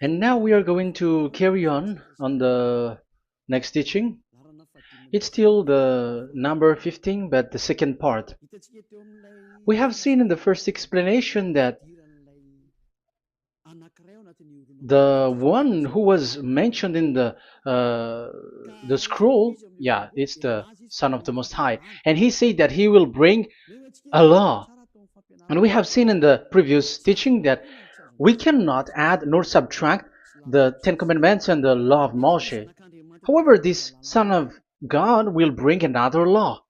And now we are going to carry on the next teaching. It's still the number 15, but the second part. We have seen in the first explanation that the one who was mentioned in the scroll, yeah, it's the Son of the Most High, and he said that he will bring a law. And we have seen in the previous teaching that we cannot add nor subtract the Ten Commandments and the law of Moshe. However, this Son of God will bring another law.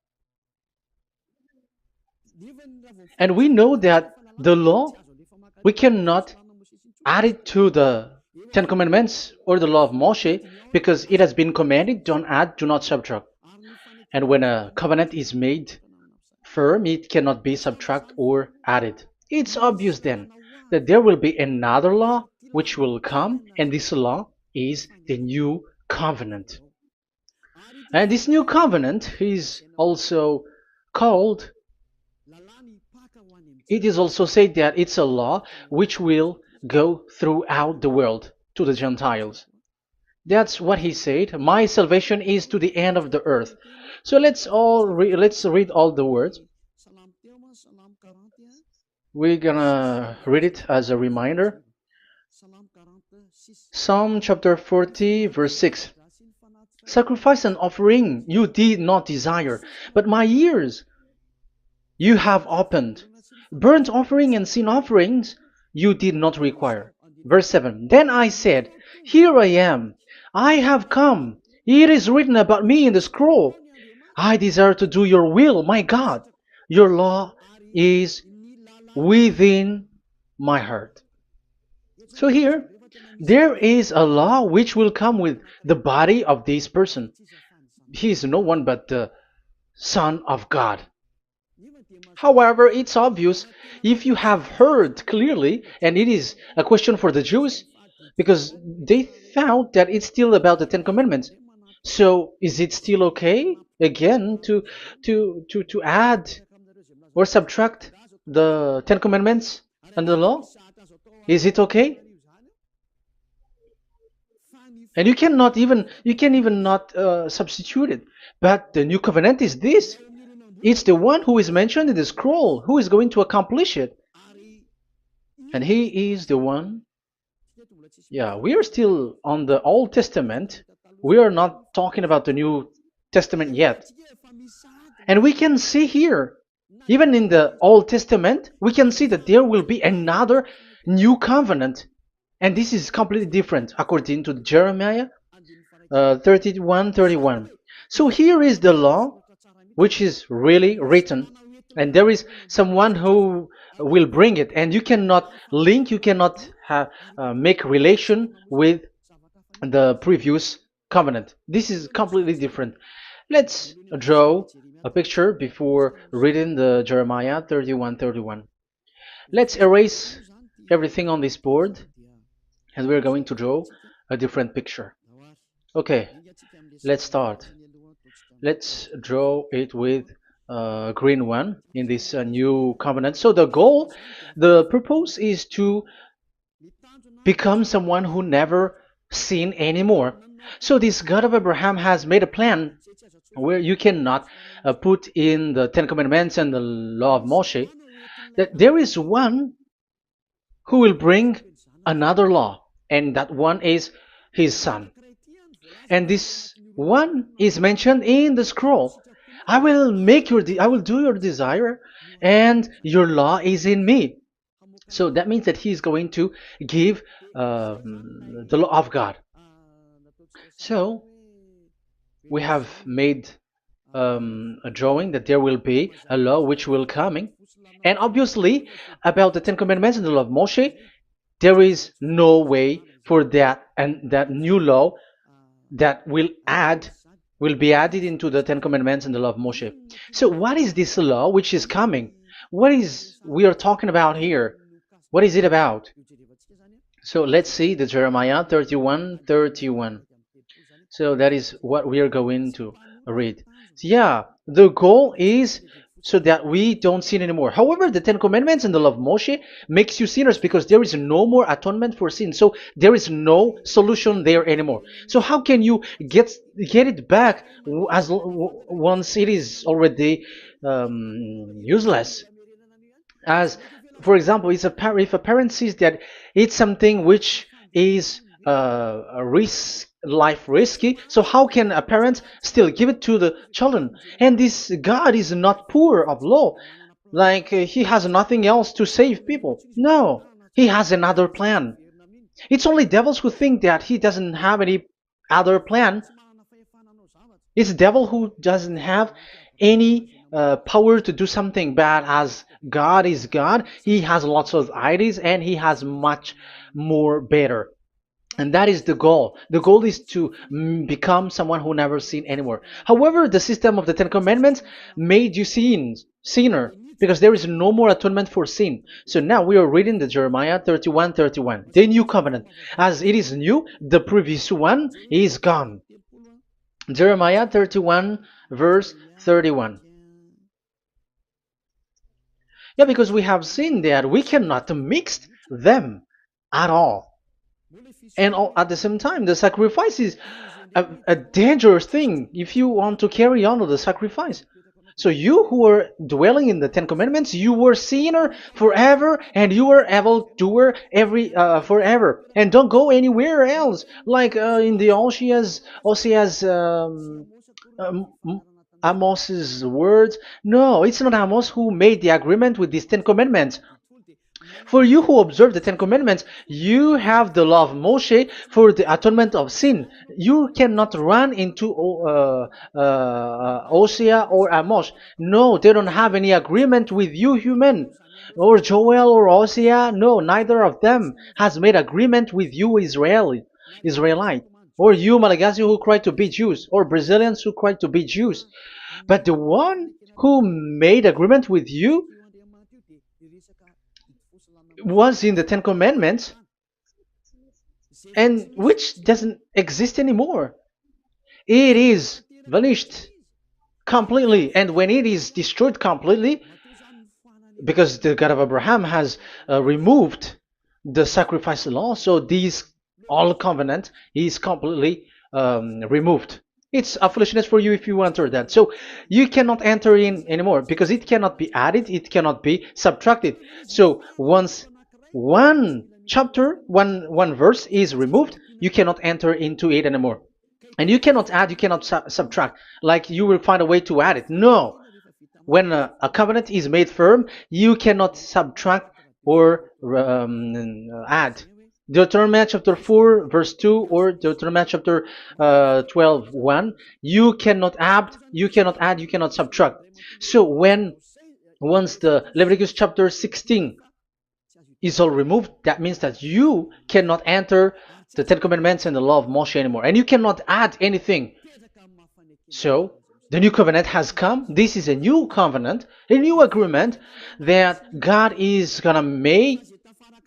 And we know that the law, we cannot add it to the Ten Commandments or the law of Moshe because it has been commanded, don't add, do not subtract. And when a covenant is made firm, it cannot be subtracted or added. It's obvious then that there will be another law which will come, and this law is the new covenant. And this new covenant is also called, it is also said that it's a law which will go throughout the world to the Gentiles. That's what he said. My salvation is to the end of the earth. So let's read all the words. We're gonna read it as a reminder. Psalm chapter 40, verse 6. Sacrifice and offering you did not desire, but my ears you have opened. Burnt offering and sin offerings you did not require. Verse 7. Then I said, here I am. I have come. It is written about me in the scroll. I desire to do your will, my God. Your law is within my heart. So here, there is a law which will come with the body of this person. He is no one but the Son of God. However, it's obvious if you have heard clearly, and it is a question for the Jews, because they thought that it's still about the Ten Commandments. So is it still okay again to add or subtract the Ten Commandments and the law? Is it okay? And you can even not substitute it. But the new covenant is this. It's the one who is mentioned in the scroll who is going to accomplish it. And he is the one. Yeah, we are still on the Old Testament. We are not talking about the New Testament yet. And we can see here, even in the Old Testament, we can see that there will be another new covenant. And this is completely different according to Jeremiah 31:31. So here is the law which is really written, and there is someone who will bring it, and you cannot link, you cannot make relation with the previous covenant. This is completely different. Let's draw a picture before reading the Jeremiah 31:31. Let's erase everything on this board, and we're going to draw a different picture. Okay, let's start. Let's draw it with a green one in this new covenant. So the purpose is to become someone who never sin anymore. So this God of Abraham has made a plan where you cannot put in the Ten Commandments and the law of Moshe, that there is one who will bring another law, and that one is his son. And this one is mentioned in the scroll. I will do your desire, and your law is in me. So that means that he is going to give the law of God. So we have made a drawing that there will be a law which will coming, and obviously about the Ten Commandments and the law of Moshe, there is no way for that and that new law that will be added into the Ten Commandments and the law of Moshe. So what is this law which is coming? What is we are talking about here? What is it about? So let's see the Jeremiah 31:31. So that is what we are going to read. So yeah, the goal is so that we don't sin anymore. However, the Ten Commandments and the law of Moshe makes you sinners because there is no more atonement for sin. So there is no solution there anymore. So how can you get it back once it is already useless? As for example, if a parent sees that it's something which is a life risky, so how can a parent still give it to the children? And this God is not poor of law, like he has nothing else to save people. No, he has another plan. It's only devils who think that he doesn't have any other plan. It's the devil who doesn't have any power to do something bad. As God is God, he has lots of ideas and he has much more better. And that is the goal. The goal is to become someone who never sin anymore. However, the system of the Ten Commandments made you sinner, because there is no more atonement for sin. So now we are reading the Jeremiah 31:31, the new covenant. As it is new, the previous one is gone. Jeremiah 31 verse 31. Yeah, because we have seen that we cannot mix them at all. And at the same time, the sacrifice is a dangerous thing if you want to carry on with the sacrifice. So you who are dwelling in the Ten Commandments, you were sinner forever, and you were evil doer forever, and don't go anywhere else. Like in the Osea's Amos's words. No, it's not Amos who made the agreement with these Ten Commandments. For you who observe the Ten Commandments, you have the law of Moshe for the atonement of sin. You cannot run into Hosea or Amos. No, they don't have any agreement with you, human. Or Joel or Hosea. No, neither of them has made agreement with you, Israelite. Or you, Malagasy, who cry to be Jews. Or Brazilians who cry to be Jews. But the one who made agreement with you was in the Ten Commandments, and which doesn't exist anymore. It is vanished completely, and when it is destroyed completely, because the God of Abraham has removed the sacrifice law, so this all covenant is completely removed. It's a foolishness for you if you enter that. So you cannot enter in anymore because it cannot be added, it cannot be subtracted. So once one chapter, one verse is removed, you cannot enter into it anymore. And you cannot add, you cannot subtract. Like you will find a way to add it. No. When a covenant is made firm, you cannot subtract or add. Deuteronomy chapter 4 verse 2 or Deuteronomy chapter 12 1, you cannot add, you cannot subtract. So once the Leviticus chapter 16 is all removed, that means that you cannot enter the Ten Commandments and the law of Moshe anymore, and you cannot add anything. So the new covenant has come. This is a new covenant, a new agreement that God is gonna make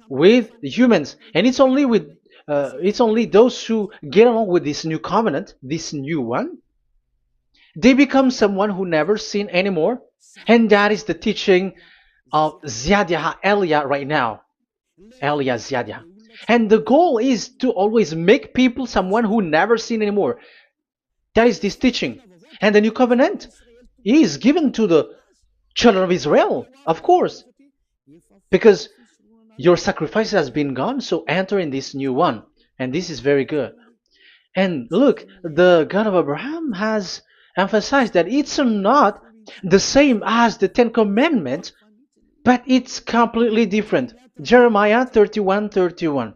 with the humans, and it's only those who get along with this new covenant, this new one. They become someone who never sin anymore, and that is the teaching of Ziadia Elia right now, Elia Ziadia. And the goal is to always make people someone who never sin anymore. That is this teaching. And the new covenant is given to the children of Israel, of course, because your sacrifice has been gone, so enter in this new one. And this is very good. And look, the God of Abraham has emphasized that it's not the same as the Ten Commandments, but it's completely different. Jeremiah 31:31.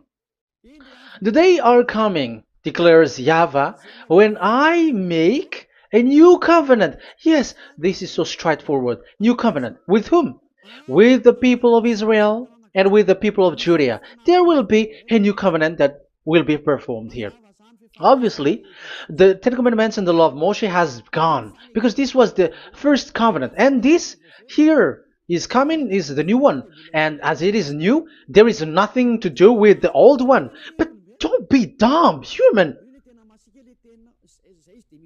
The day are coming, declares YAHVAH, when I make a new covenant. Yes, this is so straightforward. New covenant. With whom? With the people of Israel and with the people of Judea. There will be a new covenant that will be performed here. Obviously, the Ten Commandments and the law of Moshe has gone because this was the first covenant, and this here is coming is the new one. And as it is new, there is nothing to do with the old one. But don't be dumb, human.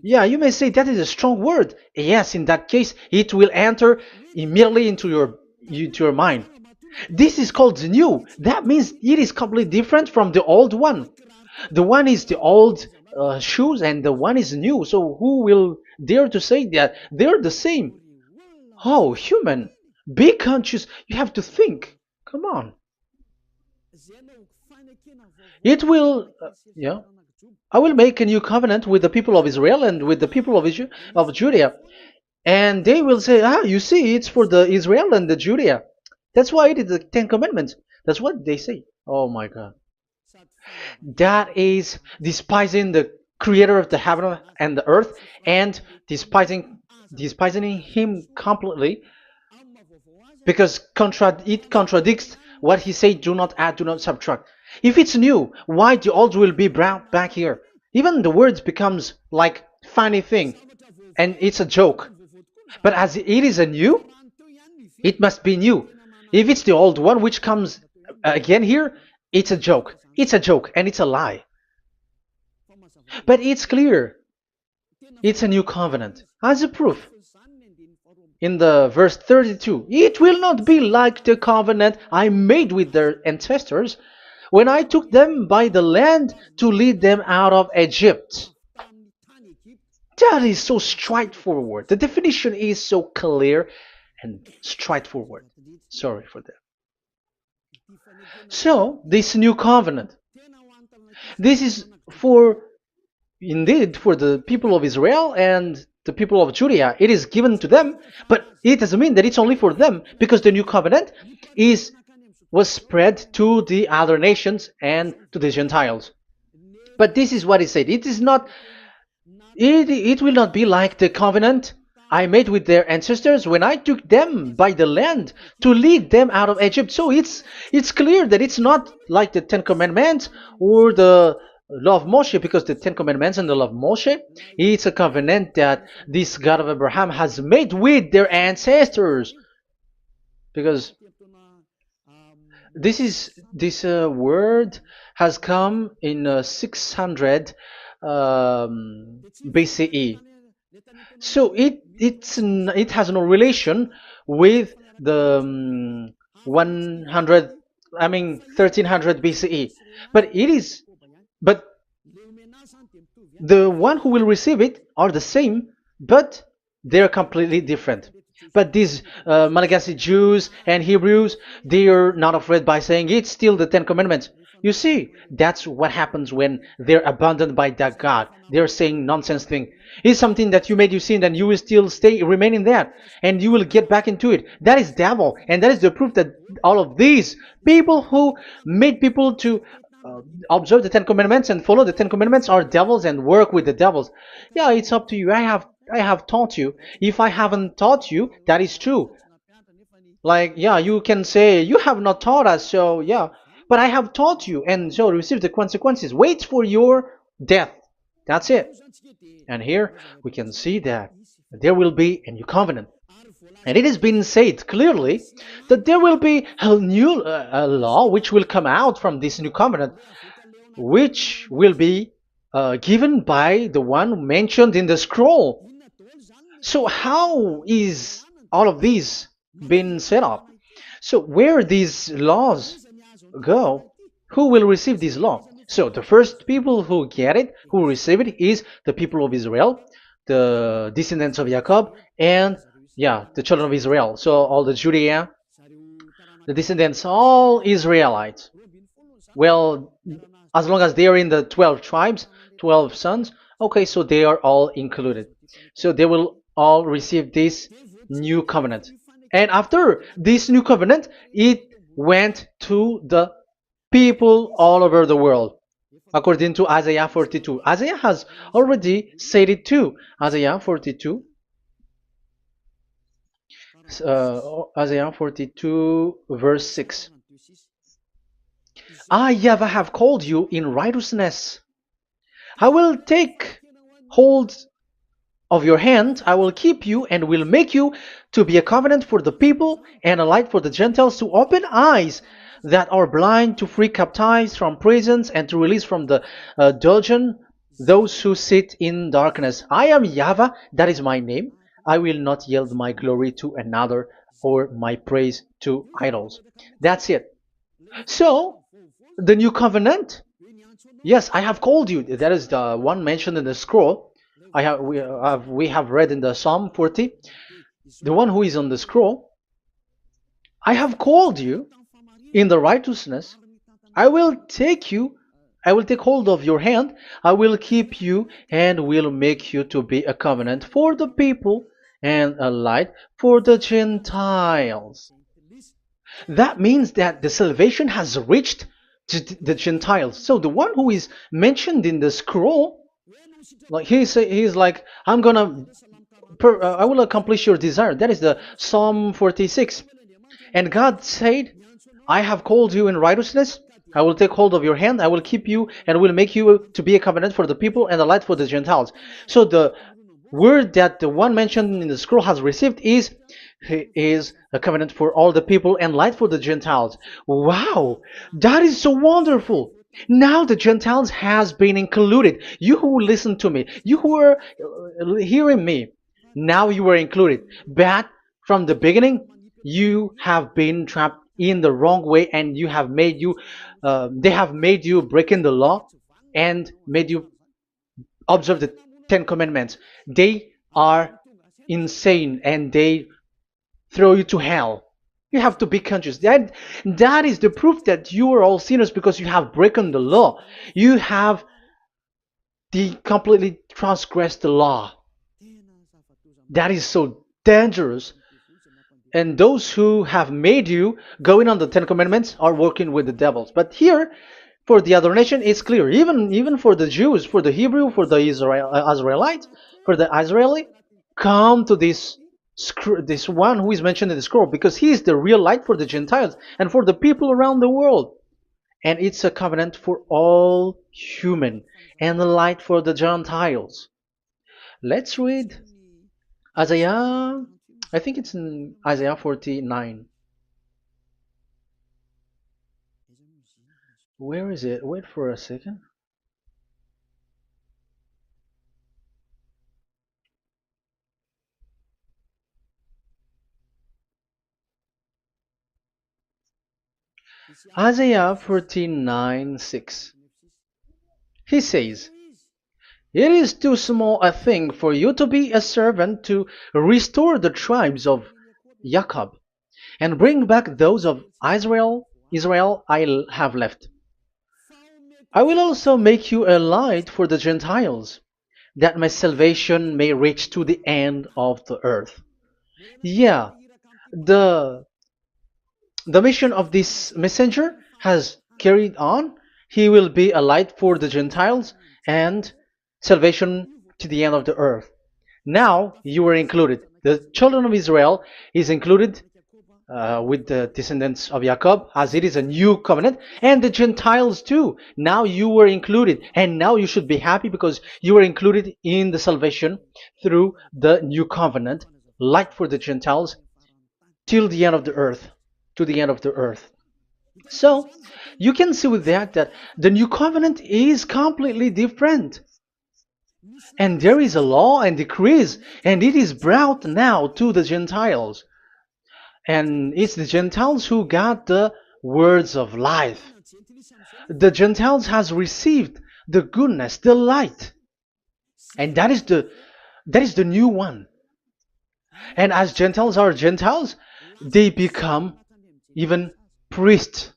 Yeah, you may say that is a strong word. Yes, in that case, it will enter immediately into your mind. This is called the new. That means it is completely different from the old one. The one is the old shoes and the one is new. So who will dare to say that they're the same? Oh, human, be conscious. You have to think. Come on. It will, yeah. I will make a new covenant with the people of Israel and with the people of Judea. And they will say, ah, you see, it's for the Israel and the Judea. That's why it is the Ten Commandments. That's what they say. Oh my God. That is despising the creator of the heaven and the earth and despising him completely because it contradicts what he said, do not add, do not subtract. If it's new, why the old will be brought back here? Even the words becomes like funny thing and it's a joke. But as it is a new, it must be new. If it's the old one which comes again here, it's a joke. It's a joke and it's a lie. But it's clear. It's a new covenant. As a proof, in the verse 32, it will not be like the covenant I made with their ancestors when I took them by the land to lead them out of Egypt. That is so straightforward. The definition is so clear and straightforward. Sorry for that. So, this new covenant, this is indeed for the people of Israel and the people of Judea. It is given to them, but it doesn't mean that it's only for them, because the new covenant was spread to the other nations and to the Gentiles. But this is what it said. It is not. It will not be like the covenant I made with their ancestors when I took them by the land to lead them out of Egypt. So it's clear that it's not like the Ten Commandments or the law of Moshe, because the Ten Commandments and the law of Moshe, it's a covenant that this God of Abraham has made with their ancestors. Because this word has come in 600 BCE. So it has no relation with the 1300 BCE. But the one who will receive it are the same, but they're completely different. But these Malagasy Jews and Hebrews, they are not afraid by saying it's still the Ten Commandments. You see, that's what happens when they're abandoned by that God. They're saying nonsense thing. It's something that you made you sin, and you will still remain in that, and you will get back into it. That is devil, and that is the proof that all of these people who made people to observe the Ten Commandments and follow the Ten Commandments are devils and work with the devils. Yeah, it's up to you. I have taught you. If I haven't taught you, that is true. Like, yeah, you can say you have not taught us, so yeah. But I have taught you, and so receive the consequences. Wait for your death. That's it. And here we can see that there will be a new covenant. And it has been said clearly that there will be a new law which will come out from this new covenant, which will be given by the one mentioned in the scroll. So how is all of these been set up? So where these laws go, who will receive this law? So the first people who get it, who receive it, is the people of Israel, the descendants of Jacob, and yeah, the children of Israel. So all the Judea, the descendants, all Israelites. Well, as long as they are in the 12 tribes, 12 sons, okay, so they are all included. So they will all receive this new covenant. And after this new covenant, it went to the people all over the world, according to Isaiah 42. Isaiah has already said it too. Isaiah 42. Isaiah 42 verse 6. I, YAHVAH, have called you in righteousness. I will take hold of your hand, I will keep you and will make you to be a covenant for the people and a light for the Gentiles, to open eyes that are blind, to free captives from prisons, and to release from the dungeon those who sit in darkness. I am YAHVAH, that is my name. I will not yield my glory to another or my praise to idols. That's it. So, the new covenant. Yes, I have called you. That is the one mentioned in the scroll. We have read in the Psalm 40. The one who is on the scroll. I have called you in the righteousness. I will take you. I will take hold of your hand. I will keep you and will make you to be a covenant for the people and a light for the Gentiles. That means that the salvation has reached the Gentiles. So the one who is mentioned in the scroll, like he's like, I will accomplish your desire. That is the Psalm 46. And God said, I have called you in righteousness. I will take hold of your hand. I will keep you and will make you to be a covenant for the people and a light for the Gentiles. So the word that the one mentioned in the scroll has received is he is a covenant for all the people and light for the Gentiles. Wow, that is so wonderful. Now the Gentiles has been included. You who listen to me, you who are hearing me, now you are included. But from the beginning, you have been trapped in the wrong way, and they have made you breaking the law and made you observe the Ten Commandments. They are insane and they throw you to hell. You have to be conscious. That is the proof that you are all sinners because you have broken the law. You have completely transgressed the law. That is so dangerous. And those who have made you going on the Ten Commandments are working with the devils. But here, for the other nation, it's clear. Even for the Jews, for the Hebrew, for the Israelite, for the Israeli, come to this one who is mentioned in the scroll, because he is the real light for the Gentiles and for the people around the world. And it's a covenant for all human and a light for the Gentiles. Let's read Isaiah. I think it's in Isaiah 49. Where is it? Wait for a second. Isaiah 49:6. He says, it is too small a thing for you to be a servant to restore the tribes of Jacob and bring back those of Israel I have left. I will also make you a light for the Gentiles, that my salvation may reach to the end of the earth. Yeah, the the mission of this messenger has carried on. He will be a light for the Gentiles and salvation to the end of the earth. Now you are included. The children of Israel is included with the descendants of Jacob, as it is a new covenant, and the Gentiles too. Now you were included, and now you should be happy because you were included in the salvation through the new covenant, light for the Gentiles, till the end of the earth, to the end of the earth. So you can see with that the new covenant is completely different. And there is a law and decrees, and it is brought now to the Gentiles. And it's the Gentiles who got the words of life. The Gentiles has received the goodness, the light. And that is the new one. And as Gentiles are Gentiles, they become even priests.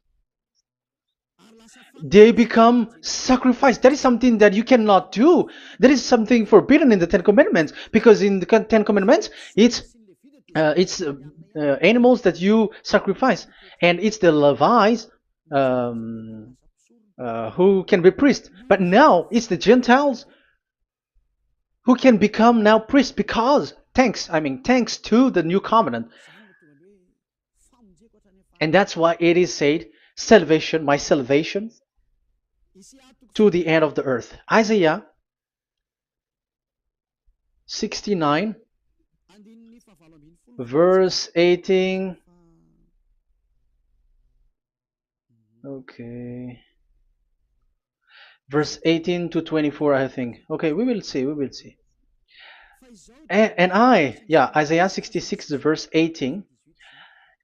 They become sacrifice. That is something that you cannot do. That is something forbidden in the Ten Commandments, because in the Ten Commandments it's animals that you sacrifice, and it's the Levites um, who can be priests. But now it's the Gentiles who can become now priests, because thanks to the new covenant. And that's why it is said, salvation, my salvation to the end of the earth. Isaiah 69 verse 18. Okay. verse 18 to 24, I think. Okay, we will see, we will see. And Isaiah 66, verse 18,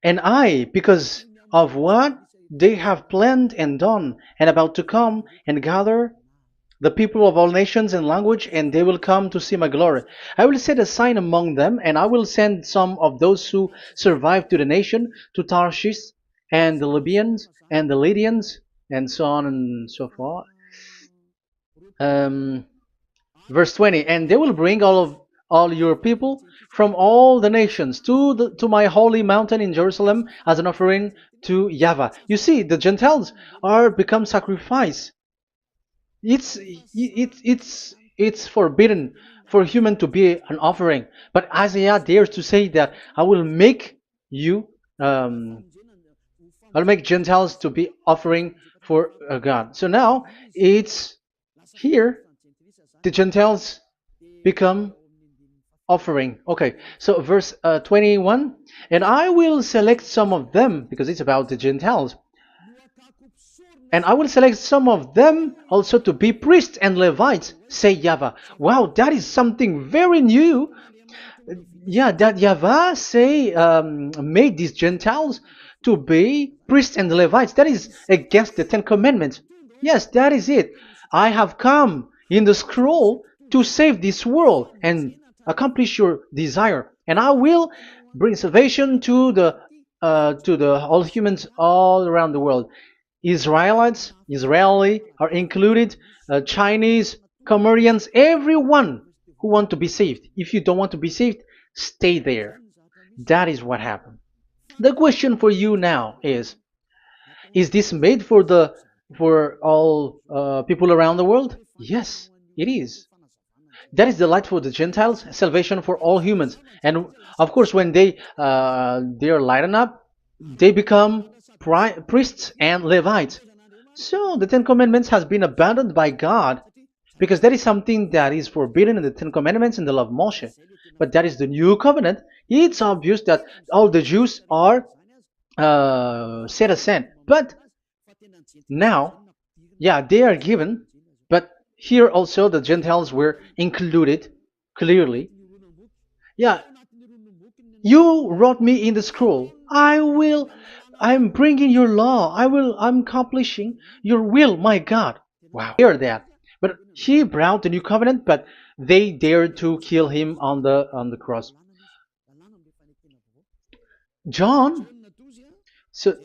and I, because of what they have planned and done, and about to come and gather the people of all nations and language, and they will come to see my glory. I will set a sign among them, and I will send some of those who survive to the nation, to Tarshish, and the Libyans, and the Lydians, and so on and so forth. Um, Verse 20, and they will bring all your people from all the nations to my holy mountain in Jerusalem as an offering to YAHVAH. You see, the Gentiles are become sacrifice. It's forbidden for human to be an offering, but Isaiah dares to say that I will make you um, I'll make Gentiles to be offering for God. So now it's here the Gentiles become offering. Okay, so verse 21, and I will select some of them, because it's about the Gentiles, and I will select some of them also to be priests and Levites, say YAHVAH. Wow, that is something very new. Yeah, that YAHVAH say made these Gentiles to be priests and Levites. That is against the Ten Commandments. Yes, that is it. I have come in the scroll to save this world and accomplish your desire, and I will bring salvation to the all humans all around the world. Israelites, Israeli are included, Chinese, Comorians, everyone who want to be saved. If you don't want to be saved, stay there. That is what happened. The question for you now is this made for all people around the world? Yes, it is. That is the light for the Gentiles, salvation for all humans. And of course, when they are lightened up, they become priests and Levites. So the Ten Commandments has been abandoned by God, because that is something that is forbidden in the Ten Commandments and the law of Moshe. But that is the new covenant. It's obvious that all the Jews are set aside. But now, yeah, they are given, but here also the Gentiles were included clearly. Yeah, you wrote me in the scroll. I'm bringing your law. I'm accomplishing your will, my God. Wow, hear that. But he brought the new covenant, but they dared to kill him on the cross. John, so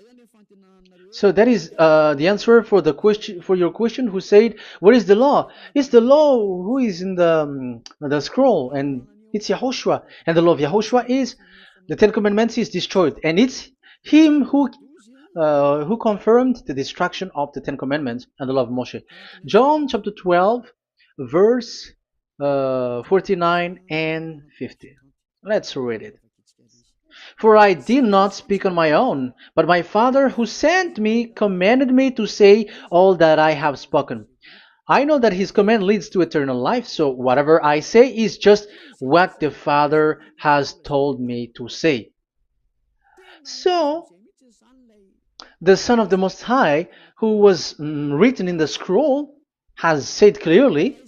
so that is the answer for the question for your question. Who said, "What is the law?" It's the law who is in the scroll, and it's Yahushua. And the law of Yahushua is the Ten Commandments is destroyed, and it's him who confirmed the destruction of the Ten Commandments and the law of Moshe. John chapter 12, verse 49 and 50. Let's read it. For I did not speak on my own, but my Father who sent me commanded me to say all that I have spoken. I know that his command leads to eternal life, so whatever I say is just what the Father has told me to say. So, the Son of the Most High, who was written in the scroll, has said clearly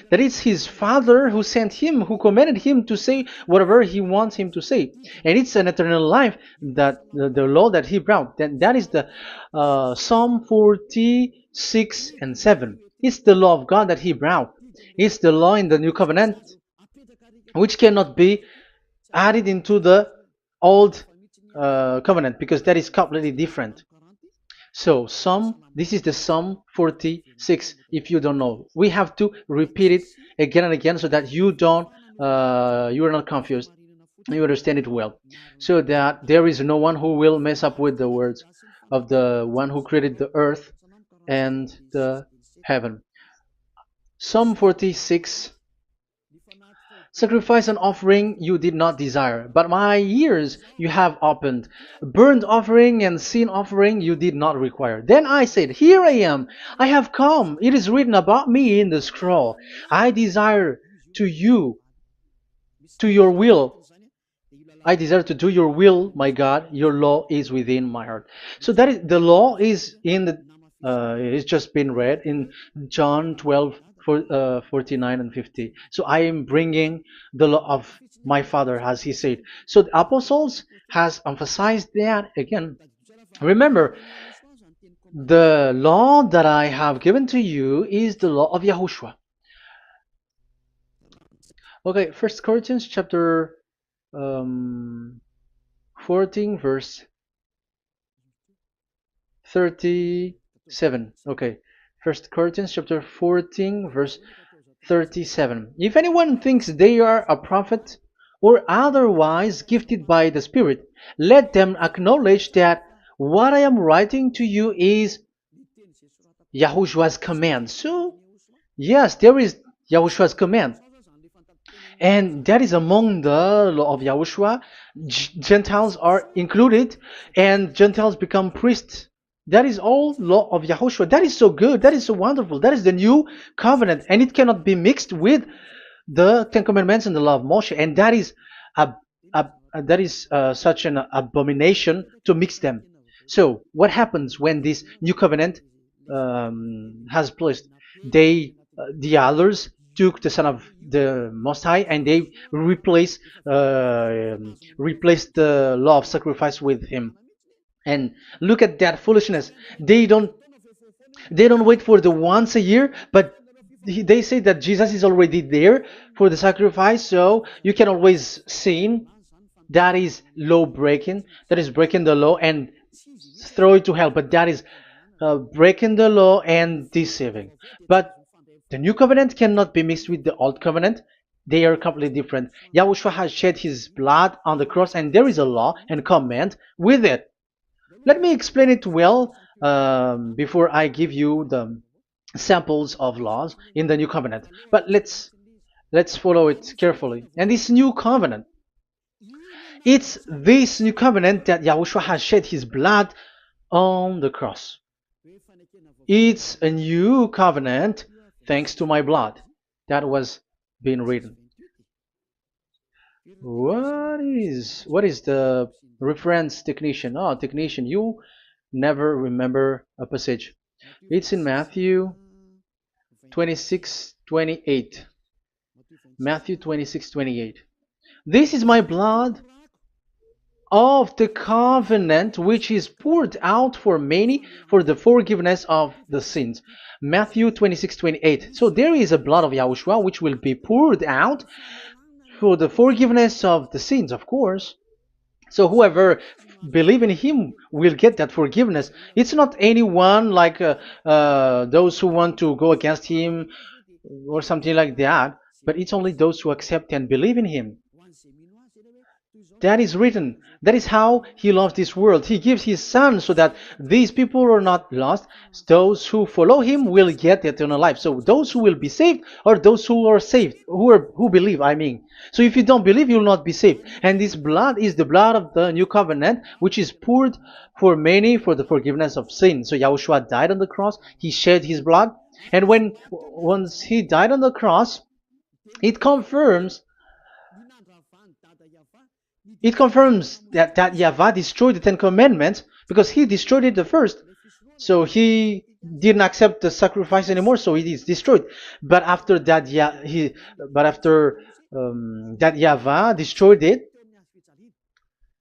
that it's his Father who sent him, who commanded him to say whatever he wants him to say. And it's an eternal life, that the law that he brought. That is the Psalm 46 and 7. It's the law of God that he brought. It's the law in the new covenant, which cannot be added into the old covenant, because that is completely different. So this is the Psalm 46. If you don't know, we have to repeat it again and again so that you are not confused. You understand it well, so that there is no one who will mess up with the words of the one who created the earth and the heaven. Psalm 46. Sacrifice and offering you did not desire, but my ears you have opened. Burnt offering and sin offering you did not require. Then I said, here I am, I have come. It is written about me in the scroll. I desire to your will. I desire to do your will, my God. Your law is within my heart. So that is the law is It's just been read in John 12, 49 and 50. So I am bringing the law of my Father, as he said. So the apostles has emphasized that again. Remember, the law that I have given to you is the law of Yahushua. Okay, First Corinthians chapter 14, verse 37. Okay, First Corinthians chapter 14, verse 37. If anyone thinks they are a prophet or otherwise gifted by the Spirit, let them acknowledge that what I am writing to you is Yahushua's command. So, yes, there is Yahushua's command. And that is among the law of Yahushua. Gentiles are included, and Gentiles become priests. That is all law of Yahushua. That is so good. That is so wonderful. That is the new covenant, and it cannot be mixed with the Ten Commandments and the law of Moshe. And that is such an abomination to mix them. So, what happens when this new covenant has placed? The others took the Son of the Most High and they replaced the law of sacrifice with him. And look at that foolishness. They don't wait for the once a year, but they say that Jesus is already there for the sacrifice, so you can always sin. That is law breaking. That is breaking the law and throw it to hell. But that is breaking the law and deceiving. But the new covenant cannot be mixed with the old covenant. They are completely different. Yahushua has shed his blood on the cross, and there is a law and command with it. Let me explain it well before I give you the samples of laws in the new covenant. But let's follow it carefully. And this new covenant, it's this new covenant that Yahushua has shed his blood on the cross. It's a new covenant thanks to my blood that was being written. What is the reference technician? Oh, technician, you never remember a passage. It's in Matthew 26:28. Matthew 26:28. This is my blood of the covenant which is poured out for many for the forgiveness of the sins. Matthew 26:28. So there is a blood of Yahushua which will be poured out for the forgiveness of the sins, of course. So whoever believe in him will get that forgiveness. It's not anyone like those who want to go against him or something like that, but it's only those who accept and believe in him. That is written. That is how he loves this world. He gives his son so that these people are not lost. Those who follow him will get eternal life. So those who will be saved are those who are saved, who believe, I mean. So if you don't believe, you will not be saved. And this blood is the blood of the new covenant, which is poured for many for the forgiveness of sin. So Yahushua died on the cross. He shed his blood. And once he died on the cross, it confirms that YAHVAH destroyed the Ten Commandments because he destroyed it the first. So he didn't accept the sacrifice anymore, so it is destroyed. But after that, that YAHVAH destroyed it,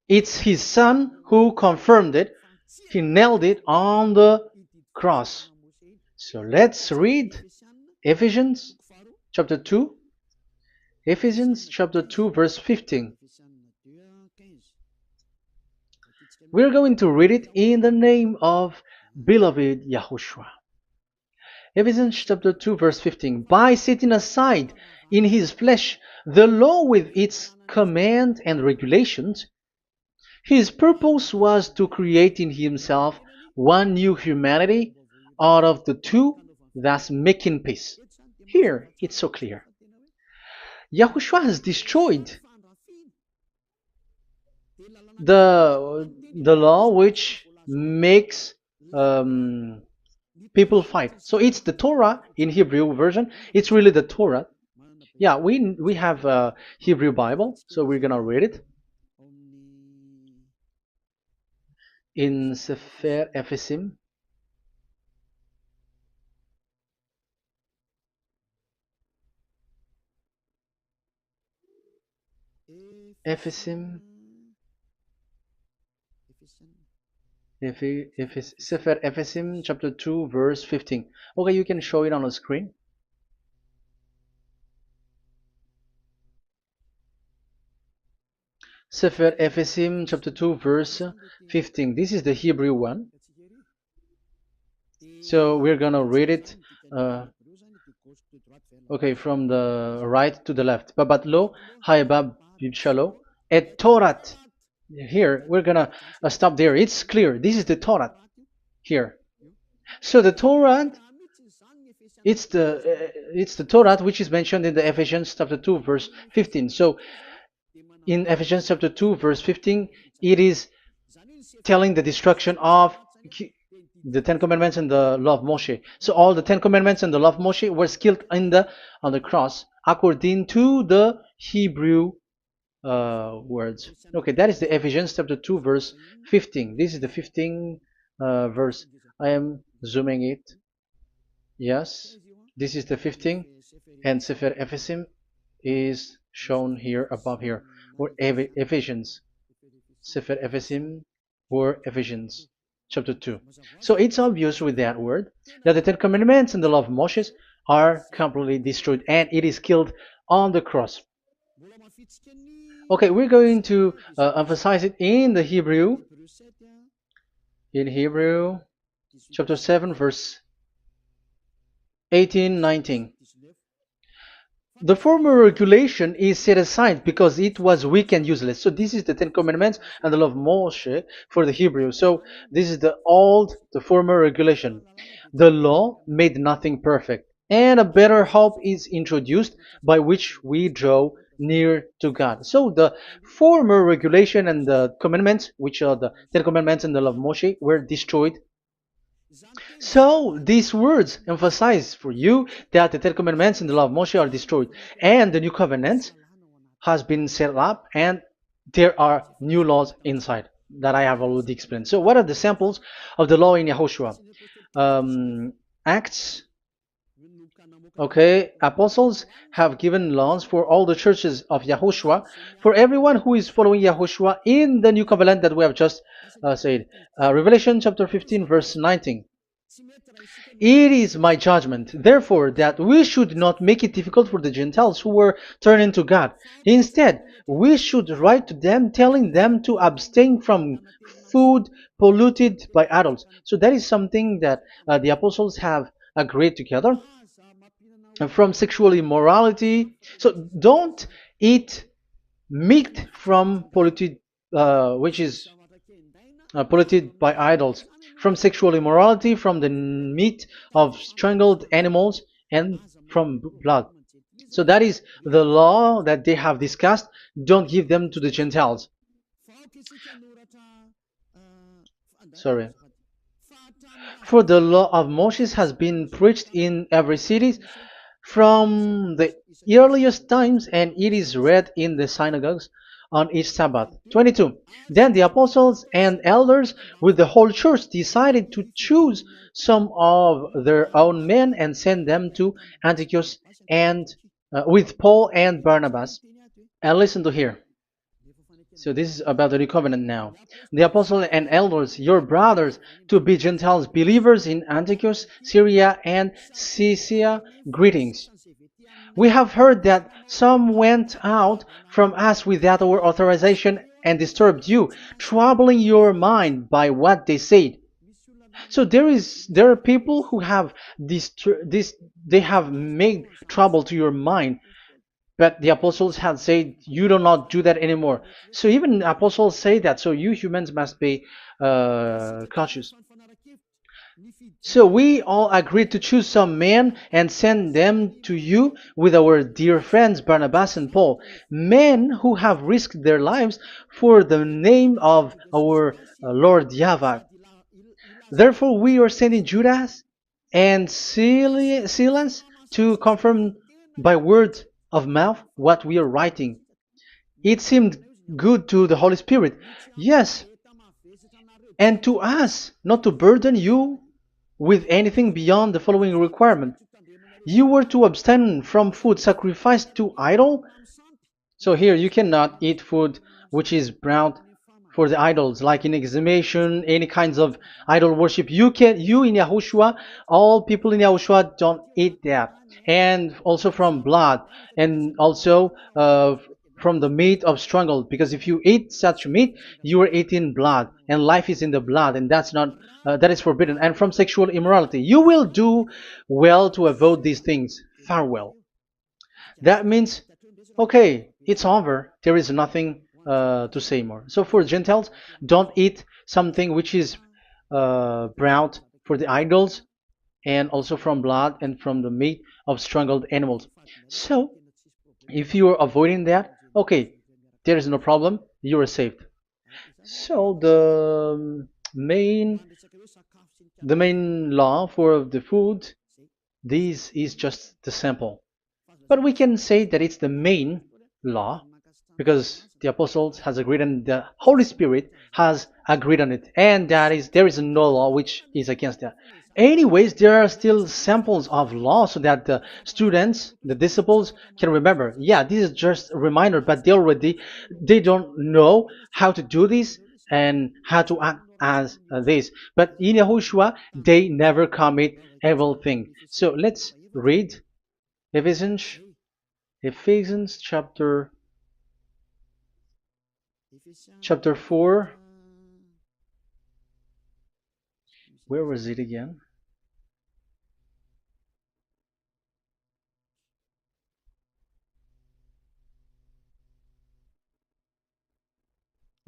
it's his son who confirmed it. He nailed it on the cross. So let's read Ephesians chapter 2. Ephesians chapter 2, verse 15. We're going to read it in the name of beloved Yahushua. Ephesians chapter 2, verse 15. By setting aside in his flesh the law with its command and regulations, his purpose was to create in himself one new humanity out of the two, thus making peace. Here, it's so clear. Yahushua has destroyed the law which makes people fight. So it's the Torah in Hebrew version. It's really the Torah. Yeah, we have a Hebrew Bible, so we're gonna read it in Sefer Ephesim. Ephesim, Sefer Ephesim chapter 2 verse 15. Okay, you can show it on the screen. Sefer Ephesim chapter 2 verse 15. This is the Hebrew one. So we're gonna read it okay, from the right to the left. Babat lo, haibab shalo, et Torat. Here, we're gonna stop there. It's clear. This is the Torah here. So the Torah, it's the Torah which is mentioned in the Ephesians chapter 2 verse 15. So in Ephesians chapter 2 verse 15, it is telling the destruction of the Ten Commandments and the law of Moshe. So all the Ten Commandments and the law of Moshe were killed on the cross according to the Hebrew words. Okay, that is the Ephesians chapter 2 verse 15. This is the 15 verse. I am zooming it. Yes, this is the 15, and Sefer Ephesim is shown here above here, or Ephesians. Sefer Ephesim or Ephesians chapter 2. So it's obvious with that word that the Ten Commandments and the law of Moses are completely destroyed, and it is killed on the cross. Okay, we're going to emphasize it in the Hebrew. In Hebrew chapter 7 verse 18, 19. The former regulation is set aside because it was weak and useless. So this is the Ten Commandments and the law of Moshe for the Hebrew. So this is the former regulation. The law made nothing perfect, and a better hope is introduced by which we draw near to God. So the former regulation and the commandments, which are the Ten Commandments and the law of Moshe, were destroyed. So these words emphasize for you that the Ten Commandments and the law of Moshe are destroyed, and the new covenant has been set up, and there are new laws inside that I have already explained. So what are the samples of the law in YAHOSHUAH? Acts. Okay, apostles have given laws for all the churches of YAHOSHUAH, for everyone who is following YAHOSHUAH in the new covenant that we have just said. Revelation chapter 15 verse 19. It is my judgment, therefore, that we should not make it difficult for the Gentiles who were turning to God. Instead, we should write to them telling them to abstain from food polluted by idols. So that is something that the apostles have agreed together. And from sexual immorality. So don't eat meat from polluted, which is polluted by idols, from sexual immorality, from the meat of strangled animals, and from blood. So that is the law that they have discussed. Don't give them to the Gentiles. Sorry. For the law of Moses has been preached in every city from the earliest times, and it is read in the synagogues on each Sabbath. 22. Then the apostles and elders with the whole church decided to choose some of their own men and send them to Antioch and with Paul and Barnabas. And listen to here. So this is about the new covenant now. The apostles and elders, your brothers, to be Gentiles believers in Antioch, Syria, and Cilicia, greetings. We have heard that some went out from us without our authorization and disturbed you, troubling your mind by what they said. So there are people who have they have made trouble to your mind, but the apostles had said you do not do that anymore. So even the apostles say that. So you humans must be cautious. So we all agreed to choose some men and send them to you with our dear friends Barnabas and Paul, men who have risked their lives for the name of our Lord YAHVAH. Therefore we are sending Judas and Silas to confirm by word of mouth what we are writing. It seemed good to the Holy Spirit, yes, and to us, not to burden you with anything beyond the following requirement. You were to abstain from food sacrificed to idol. So here you cannot eat food which is brown for the idols, like in exhumation, any kinds of idol worship. You in Yahushua, all people in Yahushua don't eat that. And also from blood, and also from the meat of strangled, because if you eat such meat, you are eating blood, and life is in the blood, and that's not that is forbidden. And from sexual immorality, you will do well to avoid these things. Farewell. That means, okay, it's over. There is nothing to say more. So for Gentiles, don't eat something which is browned for the idols, and also from blood and from the meat of strangled animals. So if you are avoiding that, okay, there is no problem. You are saved. So the main law for the food, this is just the sample. But we can say that it's the main law because the apostles has agreed and the Holy Spirit has agreed on it, and that is there is no law which is against that. Anyways, there are still samples of law so that the students, the disciples, can remember. Yeah, this is just a reminder, but they don't know how to do this and how to act as this. But in Yahushua, they never commit evil thing. So let's read Ephesians Ephesians chapter 4. Where was it again?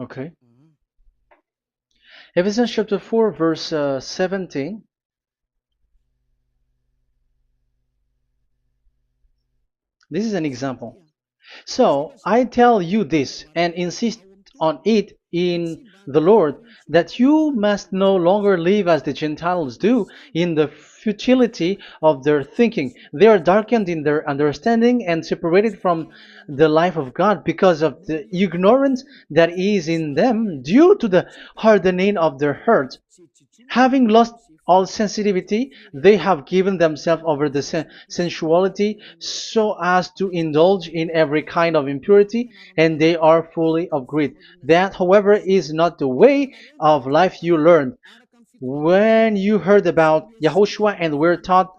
Okay. Ephesians chapter 4 verse 17. This is an example. So I tell you this and insist on it in the Lord, that you must no longer live as the Gentiles do in the futility of their thinking. They are darkened in their understanding and separated from the life of God because of the ignorance that is in them due to the hardening of their hearts. Having lost all sensitivity, they have given themselves over to sensuality so as to indulge in every kind of impurity, and they are fully of greed. That, however, is not the way of life you learned when you heard about Yahushua and were taught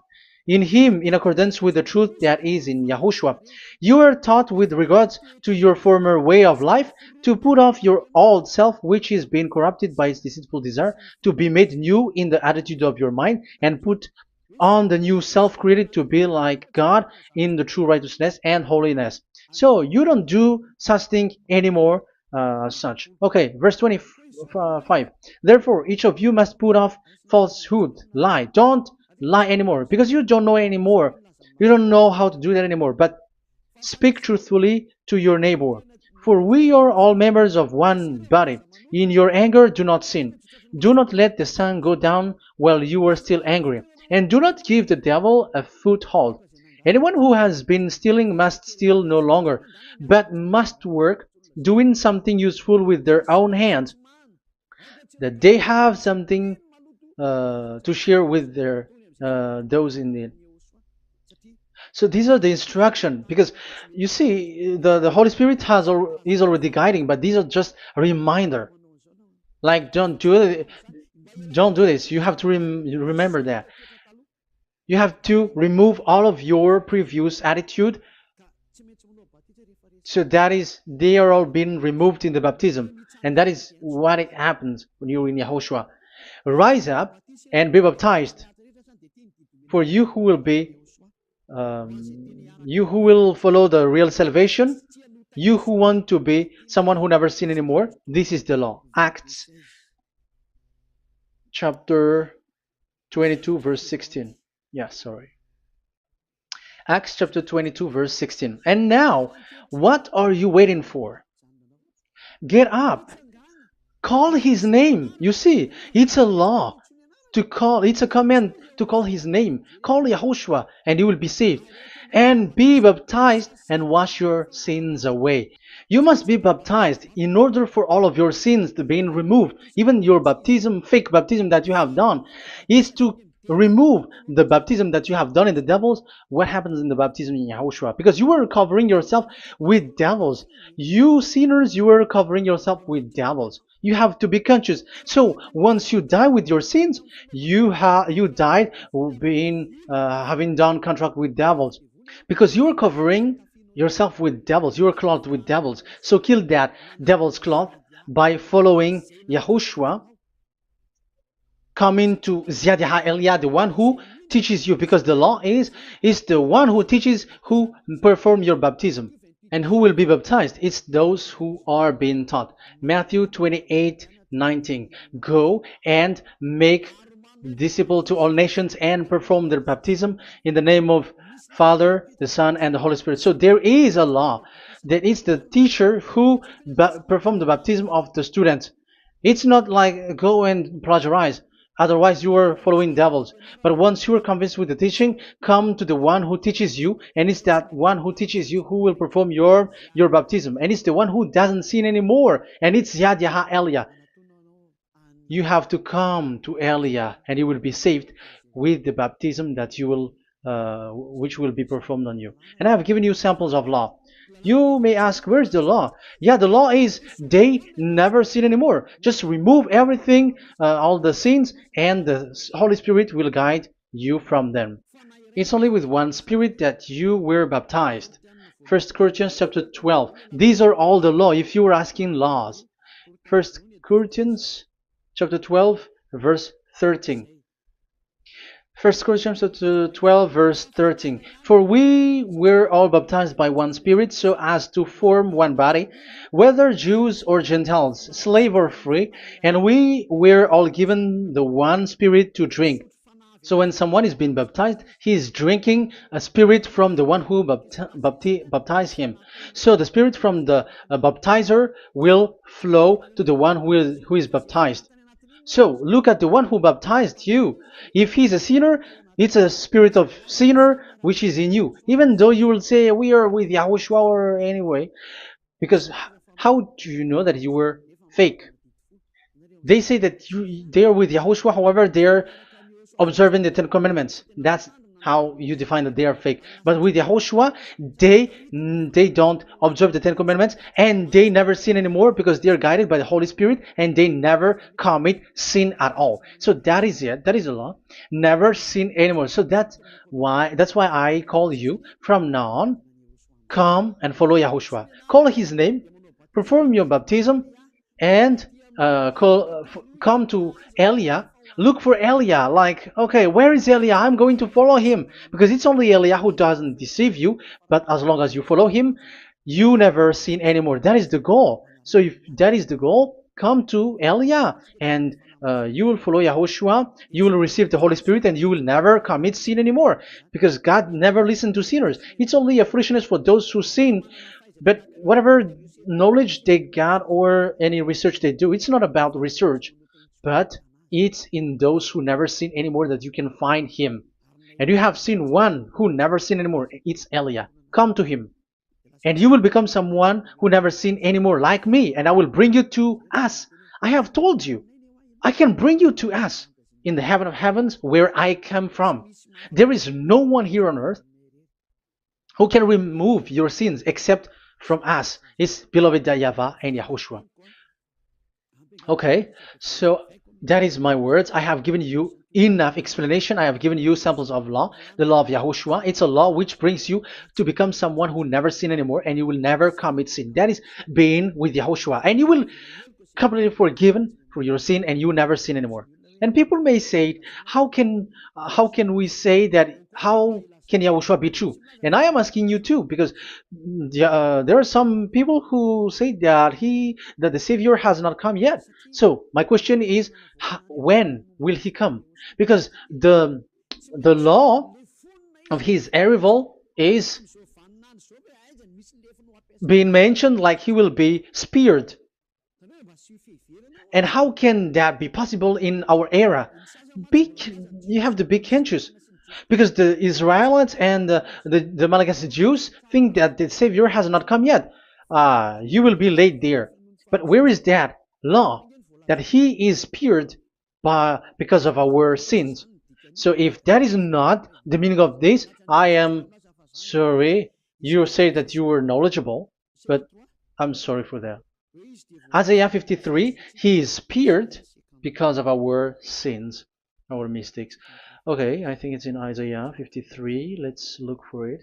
in him in accordance with the truth that is in Yahushua. You are taught with regards to your former way of life to put off your old self, which is being corrupted by its deceitful desire, to be made new in the attitude of your mind, and put on the new self created to be like God in the true righteousness and holiness. So you don't do such thing anymore. Such. Okay, verse 25. Therefore, each of you must put off falsehood, lie. Don't lie anymore because you don't know anymore. You don't know how to do that anymore. But speak truthfully to your neighbor. For we are all members of one body. In your anger, do not sin. Do not let the sun go down while you are still angry. And do not give the devil a foothold. Anyone who has been stealing must steal no longer, but must work, doing something useful with their own hands, that they have something to share with their those in need. So these are the instruction, because you see the Holy Spirit is already guiding, but these are just a reminder. Like don't do this. You have to remember that. You have to remove all of your previous attitude. So that is, they are all being removed in the baptism, and that is what it happens when you're in Yahushua. Rise up and be baptized, for you who will be you who will follow the real salvation, you who want to be someone who never sin anymore. This is the law. Acts chapter 22 verse 16. Yeah, sorry. Acts chapter 22 verse 16. And now, what are you waiting for? Get up. Call his name. You see, it's a law to call, it's a command to call his name. Call Yahushua and you will be saved. And be baptized and wash your sins away. You must be baptized in order for all of your sins to be removed. Even your baptism, fake baptism that you have done, is to remove the baptism that you have done in the devils, what happens in the baptism in Yahushua? Because you were covering yourself with devils. You sinners, you were covering yourself with devils. You have to be conscious. So once you die with your sins, you died being having done contract with devils, because you are covering yourself with devils. You are clothed with devils. So kill that devil's cloth by following Yahushua, coming to Ziadiha Elia, the one who teaches you, because the law is the one who teaches who perform your baptism and who will be baptized. It's those who are being taught. Matthew 28:19. Go and make disciple to all nations and perform their baptism in the name of Father, the Son, and the Holy Spirit. So there is a law that is the teacher who perform the baptism of the students. It's not like go and plagiarize. Otherwise, you are following devils. But once you are convinced with the teaching, come to the one who teaches you, and it's that one who teaches you who will perform your baptism, and it's the one who doesn't sin anymore, and it's Yad Yaha Elia. You have to come to Elia, and you will be saved with the baptism that you will, which will be performed on you. And I have given you samples of law. You may ask, where's the law? Yeah, the law is they never sin anymore. Just remove everything, all the sins, and the Holy Spirit will guide you from them. It's only with one Spirit that you were baptized. 1 Corinthians chapter 12. These are all the law, if you were asking laws. 1 Corinthians chapter 12, verse 13. 1 Corinthians chapter 12, verse 13. For we were all baptized by one Spirit, so as to form one body, whether Jews or Gentiles, slave or free, and we were all given the one Spirit to drink. So when someone is being baptized, he is drinking a spirit from the one who baptized him. So the spirit from the baptizer will flow to the one who is baptized. So look at the one who baptized you. If he's a sinner, it's a spirit of sinner which is in you. Even though you will say we are with YAHOSHUAH or anyway, because how do you know that you were fake? They say that they are with YAHOSHUAH, however they are observing the Ten Commandments. That's how you define that they are fake. But with YAHOSHUAH, they don't observe the Ten Commandments, and they never sin anymore because they are guided by the Holy Spirit, and they never commit sin at all. So that is it. That is the law. Never sin anymore. So that's why I call you from now on. Come and follow YAHOSHUAH. Call his name, perform your baptism, and come to Elia. Look for Elia, like, okay, where is Elia? I'm going to follow him, because it's only Elia who doesn't deceive you, but as long as you follow him, you never sin anymore. That is the goal. So if that is the goal, come to Elia, and you will follow YAHOSHUAH, you will receive the Holy Spirit, and you will never commit sin anymore, because God never listened to sinners. It's only a foolishness for those who sin, but whatever knowledge they got or any research they do, it's not about research, but it's in those who never sin anymore that you can find him. And you have seen one who never sin anymore. It's Elia. Come to him, and you will become someone who never sin anymore, like me, and I will bring you to us. I have told you, I can bring you to us in the heaven of heavens where I come from. There is no one here on earth who can remove your sins except from us. It's beloved YAHVAH and YAHOSHUAH. Okay, so that is my words. I have given you enough explanation. I have given you samples of law, the law of YAHOSHUAH. It's a law which brings you to become someone who never sin anymore, and you will never commit sin. That is being with YAHOSHUAH, and you will completely forgiven for your sin, and you will never sin anymore. And people may say, how can we say that? How can YAHOSHUAH be true? And I am asking you too, because there are some people who say that the Savior has not come yet. So my question is, when will he come? Because the law of his arrival is being mentioned like he will be speared. And how can that be possible in our era? You have to be conscious, because the Israelites and the Malagasy Jews think that the Savior has not come yet. You will be late there. But where is that law that he is speared because of our sins? So if that is not the meaning of this, I am sorry. You say that you were knowledgeable, but I'm sorry for that. Isaiah 53, he is speared because of our sins, our mistakes. Okay, I think it's in Isaiah 53. Let's look for it.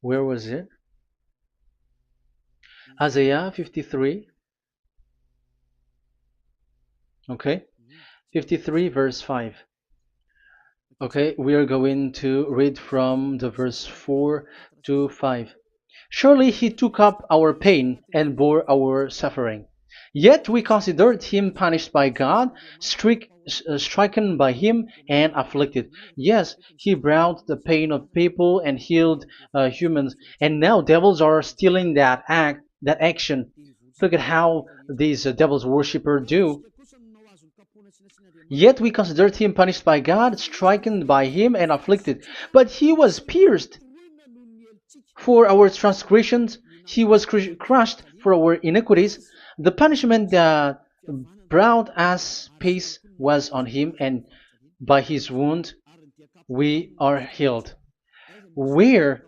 Where was it? Isaiah 53. Okay, 53 verse 5. Okay, we are going to read from the verse 4 to 5. Surely he took up our pain and bore our suffering. Yet we considered him punished by God, stricken by him, and afflicted. Yes, he brought the pain of people and healed humans. And now devils are stealing that action. Look at how these devils worshippers do. Yet we considered him punished by God, stricken by him, and afflicted. But he was pierced for our transgressions, he was crushed for our iniquities. The punishment that brought us peace was on him, and by his wound we are healed. Where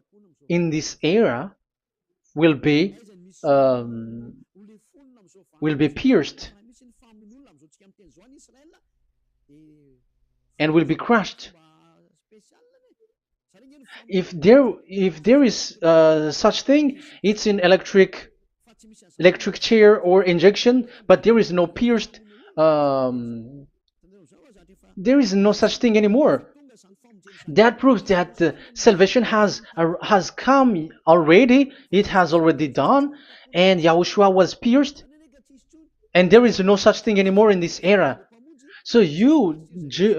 in this era will be um, will be pierced and will be crushed. If there is such thing, it's in electric chair or injection, but there is no pierced. Um, there is no such thing anymore. That proves that salvation has come already. It has already done, and Yahushua was pierced, and there is no such thing anymore in this era. So you,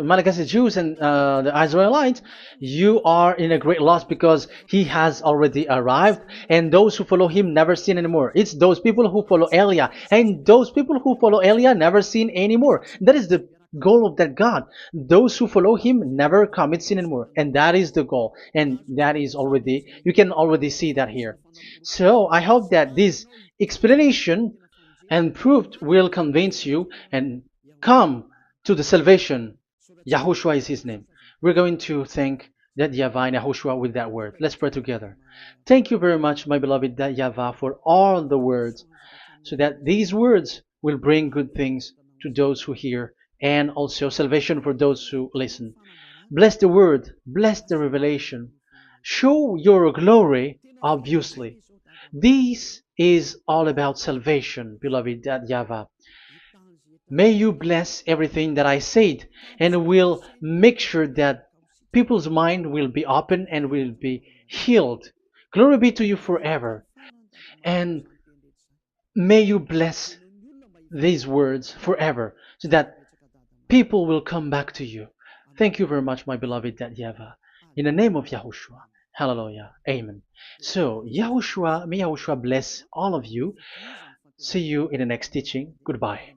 Malagasy Jews and the Israelites, you are in a great loss because he has already arrived, and those who follow him never sin anymore. It's those people who follow Elia, and those people who follow Elia never sin anymore. That is the goal of that God. Those who follow him never commit sin anymore, and that is the goal. And that is already, you can already see that here. So I hope that this explanation and proof will convince you and come to the salvation. Yahushua is his name. We're going to thank that YAHVAH and Yahushua with that word. Let's pray together. Thank you very much, my beloved that YAHVAH, for all the words, so that these words will bring good things to those who hear, and also salvation for those who listen. Bless the word, bless the revelation. Show your glory, obviously. This is all about salvation, beloved that YAHVAH. May you bless everything that I said, and will make sure that people's mind will be open and will be healed. Glory be to you forever. And may you bless these words forever so that people will come back to you. Thank you very much, my beloved that YAHVAH. In the name of Yahushua. Hallelujah. Amen. So, Yahushua, may Yahushua bless all of you. See you in the next teaching. Goodbye.